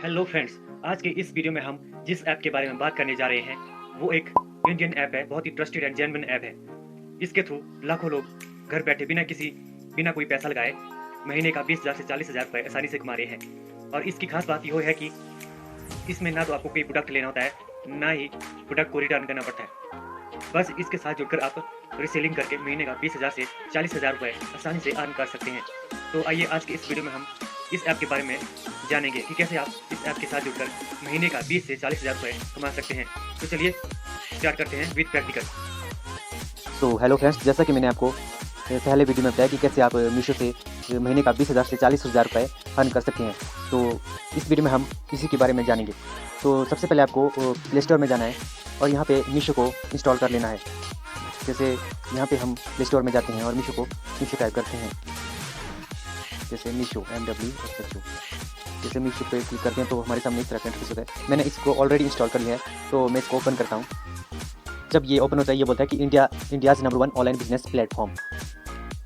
Hello friends, आज के इस वीडियो में हम जिस ऐप के बारे में बात करने जा रहे हैं वो एक इंडियन ऐप है। बहुत ही ट्रस्टेड एंड जेन्युइन ऐप है। इसके थ्रू लाखों लोग घर बैठे बिना कोई पैसा लगाए महीने का 20,000 से 40,000 रुपये आसानी से कमा रहे हैं। और इसकी खास बात यह है कि इसमें ना तो आपको कोई प्रोडक्ट लेना होता है, ना ही प्रोडक्ट को रिटर्न करना पड़ता है। बस इसके साथ जुड़कर आप रीसेलिंग करके महीने का 20,000 से 40,000 रुपये आसानी से अर्न कर सकते हैं। तो आइए आज के इस वीडियो में हम इस ऐप के बारे में जानेंगे कि कैसे आप इस ऐप के साथ जुड़कर महीने का 20 से 40,000 रुपये कमा सकते हैं। तो चलिए स्टार्ट करते हैं विद प्रैक्टिकल। तो हेलो फ्रेंड्स, जैसा कि मैंने आपको पहले वीडियो में बताया कि कैसे आप मीशो से महीने का 20,000 से 40,000 रुपये अर्न कर सकते हैं, तो इस वीडियो में हम इसी के बारे में जानेंगे। तो सबसे पहले आपको प्ले स्टोर में जाना है और यहाँ पे मीशो को इंस्टॉल कर लेना है। जैसे यहाँ पे हम प्ले स्टोर में जाते हैं और मीशो टाइप करते हैं, जैसे मीशो MWSHO। जैसे मीशो पे क्लिक करते हैं तो हमारे सामने इस तरह का इंटरफेस होता है। मैंने इसको ऑलरेडी इंस्टॉल कर लिया है, तो मैं इसको ओपन करता हूँ। जब ये ओपन होता है ये बोलता है कि India's number 1 online business platform.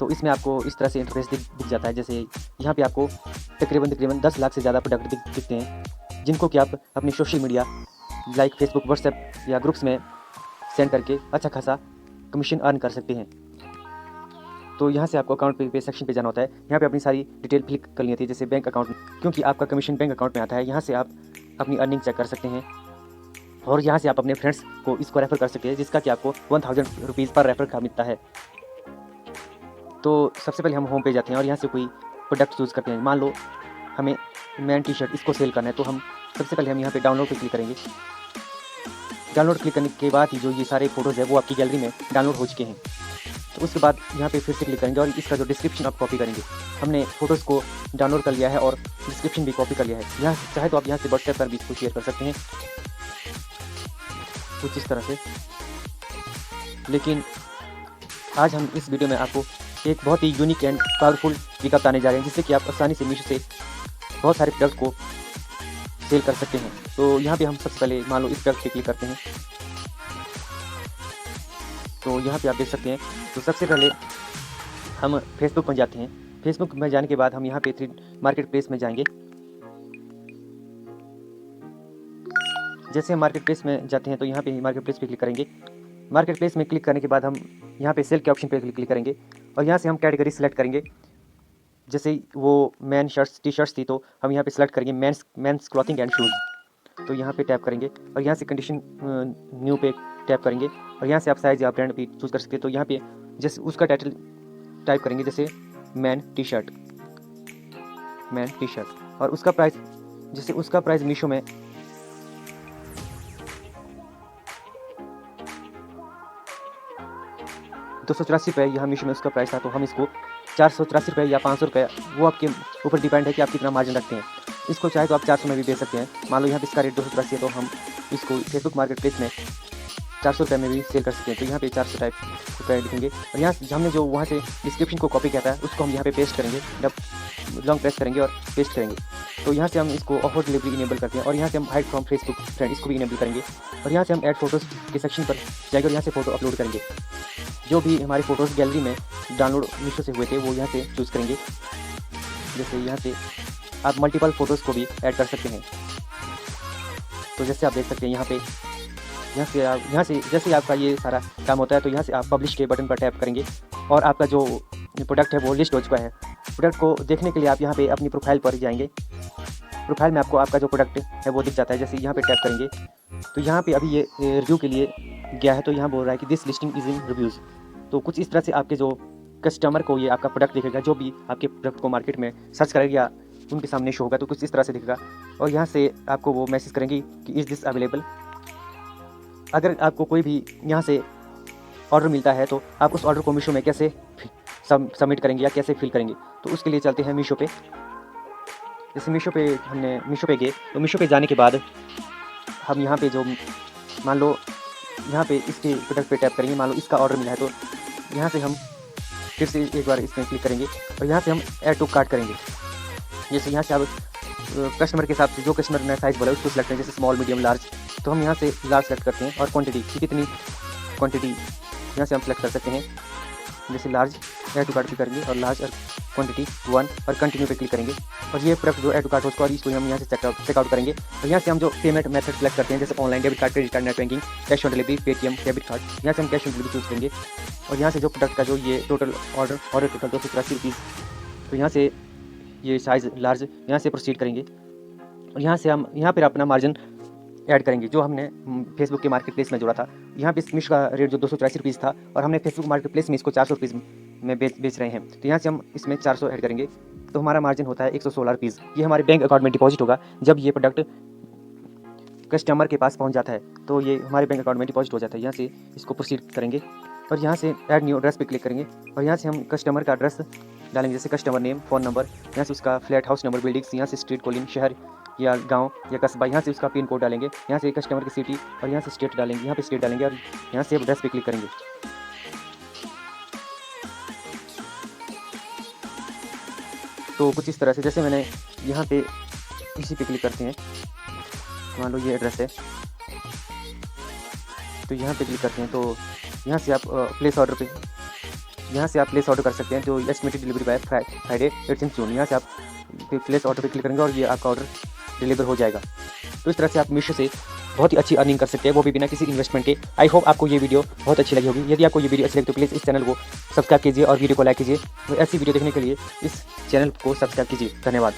तो इसमें आपको इस तरह से इंटरफेस दिख जाता है। जैसे यहाँ पे आपको तकरीबन 10 लाख से ज़्यादा प्रोडक्ट दिखते हैं, जिनको कि आप अपने social media like Facebook, WhatsApp या ग्रुप्स में सेंड करके अच्छा खासा कमीशन अर्न कर सकते हैं। तो यहाँ से आपको अकाउंट पे सेक्शन पे जाना होता है। यहाँ पे अपनी सारी डिटेल फिल कर ली होती है, जैसे बैंक अकाउंट, क्योंकि आपका कमीशन बैंक अकाउंट में आता है। यहाँ से आप अपनी अर्निंग चेक कर सकते हैं और यहाँ से आप अपने फ्रेंड्स को इसको रेफ़र कर सकते हैं, जिसका कि आपको 1000 रुपीज़ पर रेफ़र का मिलता है। तो सबसे पहले हम होम पे जाते हैं और यहाँ से कोई प्रोडक्ट चूज़ करते हैं। मान लो हमें मैन टी शर्ट इसको सेल करना है, तो हम सबसे पहले हम यहाँ पे डाउनलोड पे क्लिक करेंगे। डाउनलोड क्लिक करने के बाद ही जो ये सारे फ़ोटोज़ है वो आपकी गैलरी में डाउनलोड हो चुके हैं। तो उसके बाद यहाँ पे फिर से क्लिक करेंगे और इसका जो डिस्क्रिप्शन आप कॉपी करेंगे। हमने फ़ोटोज़ को डाउनलोड कर लिया है और डिस्क्रिप्शन भी कॉपी कर लिया है। यहाँ चाहे तो आप यहाँ से व्हाट्सएप पर भी इसको शेयर कर सकते हैं, कुछ इस तरह से। लेकिन आज हम इस वीडियो में आपको एक बहुत ही यूनिक एंड पावरफुल तरीका बताने जा रहे हैं, जिससे कि आप आसानी से मीशो से बहुत सारे प्रोडक्ट को सेल कर सकते हैं। तो यहाँ पे हम सबसे पहले मान लो इस प्रोडक्ट पे क्लिक करते हैं, तो यहाँ पे आप देख सकते हैं। तो सबसे पहले हम फेसबुक में जाते हैं। फेसबुक में जाने के बाद हम यहाँ पे मार्केट प्लेस में जाएंगे। जैसे हम मार्केट प्लेस में जाते हैं तो यहाँ पे मार्केट प्लेस पे क्लिक करेंगे। मार्केट प्लेस में क्लिक करने के बाद हम यहाँ पे सेल के ऑप्शन पे क्लिक करेंगे और यहाँ से हम कैटेगरी सेलेक्ट करेंगे। जैसे वो मैन शर्ट्स टी शर्ट्स थी, तो हम यहाँ पे सेलेक्ट करेंगे मेंस क्लॉथिंग एंड शूज़। तो यहाँ पे टैप करेंगे और यहाँ से कंडीशन न्यू पे टैप करेंगे और यहाँ से आप साइज या ब्रांड भी चूज़ कर सकते हैं। तो यहाँ पे जैसे उसका टाइटल टाइप करेंगे, जैसे मैन टी शर्ट और उसका प्राइस, जैसे उसका प्राइस मीशो में 284 रुपये यहाँ मीशो में उसका प्राइस था। तो हम इसको 484 रुपये या 500 रुपये, वो आपके ऊपर डिपेंड है कि आप कितना मार्जिन रखते हैं। इसको चाहे तो आप 400 में भी बेच सकते हैं। मान लो यहाँ पे इसका रेट 284 है, तो हम इसको फेसबुक मार्केट प्लेस में 400 रुपये में भी सेल कर सकते हैं। तो यहाँ पे 400 टाइप रुपये लिखेंगे और यहाँ हमने जो वहाँ से डिस्क्रिप्शन को कॉपी किया था उसको हम यहाँ पे पेस्ट करेंगे। जब लॉन्ग प्रेस करेंगे और पेस्ट करेंगे, तो यहाँ से हम इसको ऑफर डिलीवरी इनेबल करते हैं और यहाँ से हम हाइड फ्रॉम फेसबुक फ्रेंड इसको भी इनेबल करेंगे और यहाँ से हम ऐड फोटोज़ के सेक्शन पर जाएंगे और यहाँ से फ़ोटो अपलोड करेंगे। जो भी हमारे फ़ोटोज़ गैलरी में डाउनलोड मीशो से हुए थे वो यहाँ से चूज़ करेंगे। जैसे यहाँ से आप मल्टीपल फ़ोटोज़ को भी ऐड कर सकते हैं। तो जैसे आप देख सकते हैं यहाँ से जैसे आपका ये सारा काम होता है, तो यहाँ से आप पब्लिश के बटन पर टैप करेंगे और आपका जो प्रोडक्ट है वो लिस्ट हो चुका है। प्रोडक्ट को देखने के लिए आप यहाँ पे अपनी प्रोफाइल पर जाएंगे। प्रोफाइल में आपको आपका जो प्रोडक्ट है वो दिख जाता है। जैसे यहाँ पे टैप करेंगे तो यहाँ पे अभी ये रिव्यू के लिए गया है, तो यहाँ बोल रहा है कि this listing is in reviews. तो कुछ इस तरह से आपके जो कस्टमर को ये आपका प्रोडक्ट दिखेगा, जो भी आपके प्रोडक्ट को मार्केट में सर्च करेगा या उनके सामने शो होगा, तो कुछ इस तरह से दिखेगा और यहाँ से आपको वो मैसेज करेंगे कि इज़ दिस अवेलेबल। अगर आपको कोई भी यहाँ से ऑर्डर मिलता है तो आप उस ऑर्डर को मीशो में कैसे सबमिट करेंगे या कैसे फिल करेंगे, तो उसके लिए चलते हैं मीशो पे। जैसे मीशो पे गए, तो मीशो पे जाने के बाद हम यहाँ पे जो मान लो यहाँ पे इसके प्रोडक्ट पे टैप करेंगे। मान लो इसका ऑर्डर मिला है, तो यहाँ से हम फिर से एक बार इसमें क्लिक करेंगे और यहाँ से हम ऐड टू कार्ट करेंगे। जैसे यहाँ से आप कस्टमर के हिसाब से जो कस्टमर ने साइज़ बोला उसको सिलेक्ट करें, जैसे स्मॉल, मीडियम, लार्ज। तो हम यहाँ से लार्ज सेलेक्ट करते हैं और क्वांटिटी की कितनी क्वांटिटी यहाँ से हम सेलेक्ट कर सकते हैं। जैसे large add to cart click करेंगे और लार्ज और क्वांटिटी 1 और कंटिन्यू पे क्लिक करेंगे और ये प्रोडक्ट जो ऐड टू कार्ट हो उसको और इसको हम यहाँ से चेकआउट करेंगे। और यहाँ से हम जो पेमेंट मेथड सेलेक्ट करते हैं जैसे online debit card, credit card, net banking, cash on delivery, Paytm, debit card, यहाँ से हम कैश ऑन डिलीवरी चूज़ करेंगे। और यहाँ से जो प्रोडक्ट का जो ये टोटल ऑर्डर टोटल 283 रुपीज़, तो यहाँ से ये साइज़ लार्ज यहाँ से प्रोसीड करेंगे और यहाँ से हम यहाँ पर अपना मार्जिन ऐड करेंगे जो हमने फेसबुक के मार्केट प्लेस में जोड़ा था। यहाँ पे मीशो का रेट जो 283 रुपीज़ था और हमने फेसबुक मार्केट प्लेस में इसको 400 रुपीज़ में बेच रहे हैं, तो यहाँ से हम इसमें 400 ऐड करेंगे तो हमारा मार्जिन होता है 116 रुपीज़। ये हमारे बैंक अकाउंट में डिपॉजिट होगा जब ये प्रोडक्ट कस्टमर के पास पहुँच जाता है, तो ये हमारे बैंक अकाउंट में डिपॉजिट हो जाता है। यहाँ से इसको प्रोसीड करेंगे और यहाँ से ऐड न्यू एड्रेस पे क्लिक करेंगे और यहाँ से हम कस्टमर का एड्रेस डालेंगे जैसे कस्टमर नेम, फ़ोन नंबर, यहाँ से उसका फ्लैट, हाउस नंबर, बिल्डिंग्स, यहाँ से स्ट्रीट, कॉलोनी, शहर या गांव या कस्बा, यहाँ से उसका पिन कोड डालेंगे, यहाँ से कस्टमर की सिटी और यहाँ से स्टेट डालेंगे, यहाँ पे स्टेट डालेंगे और यहाँ से एड्रेस पे क्लिक करेंगे। तो कुछ इस तरह से जैसे मैंने यहाँ पे इसी पे क्लिक करते हैं, मान लो ये एड्रेस है तो यहाँ पे क्लिक करते हैं तो यहाँ से आप प्लेस ऑर्डर पे यहाँ से आप प्लेस ऑर्डर कर सकते हैं जो एस्टिमेटेड डिलीवरी बाय फ्राइडे 18 जून। यहाँ से आप प्लेस ऑर्डर पे क्लिक करेंगे और ये आपका ऑर्डर डिलीवर हो जाएगा। तो इस तरह से आप मीशो से बहुत ही अच्छी अर्निंग कर सकते हैं, वो भी बिना किसी इन्वेस्टमेंट के। आई होप आपको ये वीडियो बहुत अच्छी लगी होगी। यदि आपको ये वीडियो अच्छी लगी तो प्लीज़ इस चैनल को सब्सक्राइब कीजिए और वीडियो को लाइक कीजिए। तो ऐसी वीडियो देखने के लिए इस चैनल को सब्सक्राइब कीजिए। धन्यवाद।